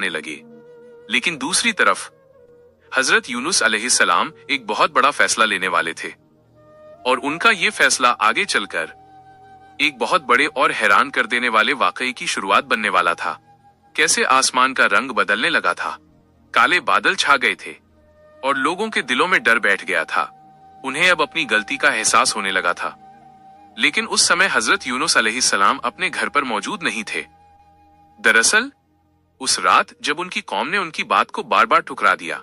जाने लगे। लेकिन दूसरी तरफ हजरत यूनुस अलैहिस्सलाम एक बहुत बड़ा फैसला लेने वाले थे, और उनका ये फैसला आगे चलकर एक बहुत बड़े और हैरान कर देने वाले वाकये की शुरुआत बनने वाला था। कैसे आसमान का रंग बदलने लगा था, काले बादल छा गए थे और लोगों के दिलों में डर बैठ गया था। उन्हें अब अपनी गलती का एहसास होने लगा था। लेकिन उस समय हजरत यूनुस अलैहिस्सलाम अपने घर पर मौजूद नहीं थे। दरअसल उस रात जब उनकी कौम ने उनकी बात को बार बार ठुकरा दिया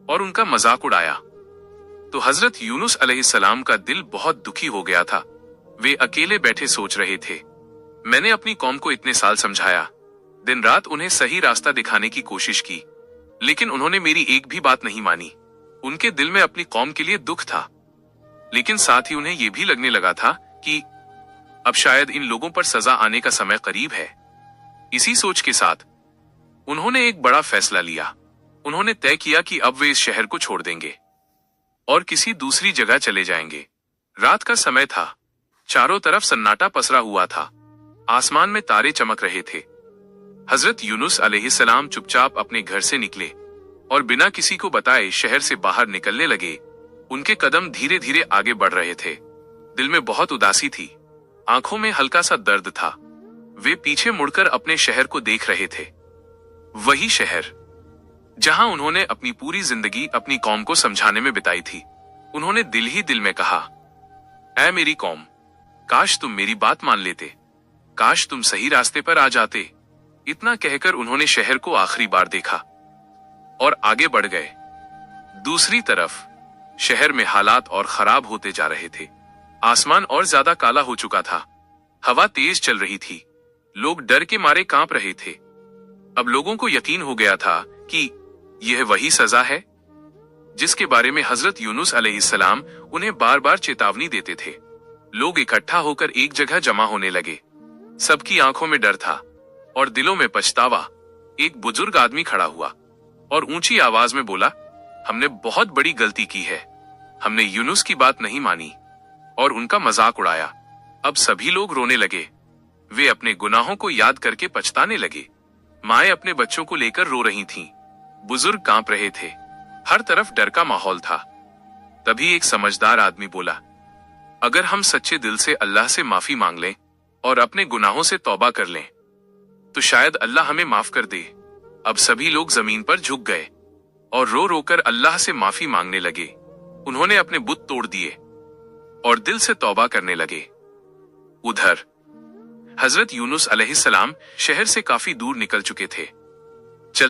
और उनका मजाक उड़ाया, तो हजरत यूनुस अलैहिस्सलाम का दिल बहुत दुखी हो गया था। वे अकेले बैठे सोच रहे थे, मैंने अपनी कौम को इतने साल समझाया, दिन रात उन्हें सही रास्ता दिखाने की कोशिश की, लेकिन उन्होंने मेरी एक भी बात नहीं मानी। उनके दिल में अपनी कौम के लिए दुख था, लेकिन साथ ही उन्हें यह भी लगने लगा था कि अब शायद इन लोगों पर सजा आने का समय करीब है। इसी सोच के साथ उन्होंने एक बड़ा फैसला लिया। उन्होंने तय किया कि अब वे इस शहर को छोड़ देंगे और किसी दूसरी जगह चले जाएंगे। रात का समय था, चारों तरफ सन्नाटा पसरा हुआ था, आसमान में तारे चमक रहे थे। हजरत यूनुस अलैहिस्सलाम चुपचाप अपने घर से निकले और बिना किसी को बताए शहर से बाहर निकलने लगे। उनके कदम धीरे धीरे आगे बढ़ रहे थे। दिल में बहुत उदासी थी, आंखों में हल्का सा दर्द था। वे पीछे मुड़कर अपने शहर को देख रहे थे, वही शहर जहां उन्होंने अपनी पूरी जिंदगी अपनी कौम को समझाने में बिताई थी। उन्होंने दिल ही दिल में कहा, ऐ मेरी कौम, काश तुम मेरी बात मान लेते, काश तुम सही रास्ते पर आ जाते। इतना कहकर उन्होंने शहर को आखिरी बार देखा और आगे बढ़ गए। दूसरी तरफ शहर में हालात और खराब होते जा रहे थे। आसमान और ज्यादा काला हो चुका था, हवा तेज चल रही थी, लोग डर के मारे कांप रहे थे। अब लोगों को यकीन हो गया था कि यह वही सजा है जिसके बारे में हजरत यूनुस अलैहिस्सलाम उन्हें बार बार चेतावनी देते थे। लोग इकट्ठा होकर एक जगह जमा होने लगे। सबकी आंखों में डर था और दिलों में पछतावा। एक बुजुर्ग आदमी खड़ा हुआ और ऊंची आवाज में बोला, हमने बहुत बड़ी गलती की है, हमने यूनुस की बात नहीं मानी और उनका मजाक उड़ाया। अब सभी लोग रोने लगे। वे अपने गुनाहों को याद करके पछताने लगे। माएं अपने बच्चों को लेकर रो रही थीं, बुजुर्ग कांप रहे थे, हर तरफ डर का माहौल था। तभी एक समझदार आदमी बोला, अगर हम सच्चे दिल से अल्लाह से माफी मांग लें और अपने गुनाहों से तौबा कर लें तो शायद अल्लाह हमें माफ कर दे। अब सभी लोग जमीन पर झुक गए और रो रो कर अल्लाह से माफी मांगने लगे। उन्होंने अपने बुत तोड़ दिए और दिल से तौबा करने लगे। उधर हजरत यूनुस अलैहिस्सलाम शहर से काफी दूर निकल चुके थे।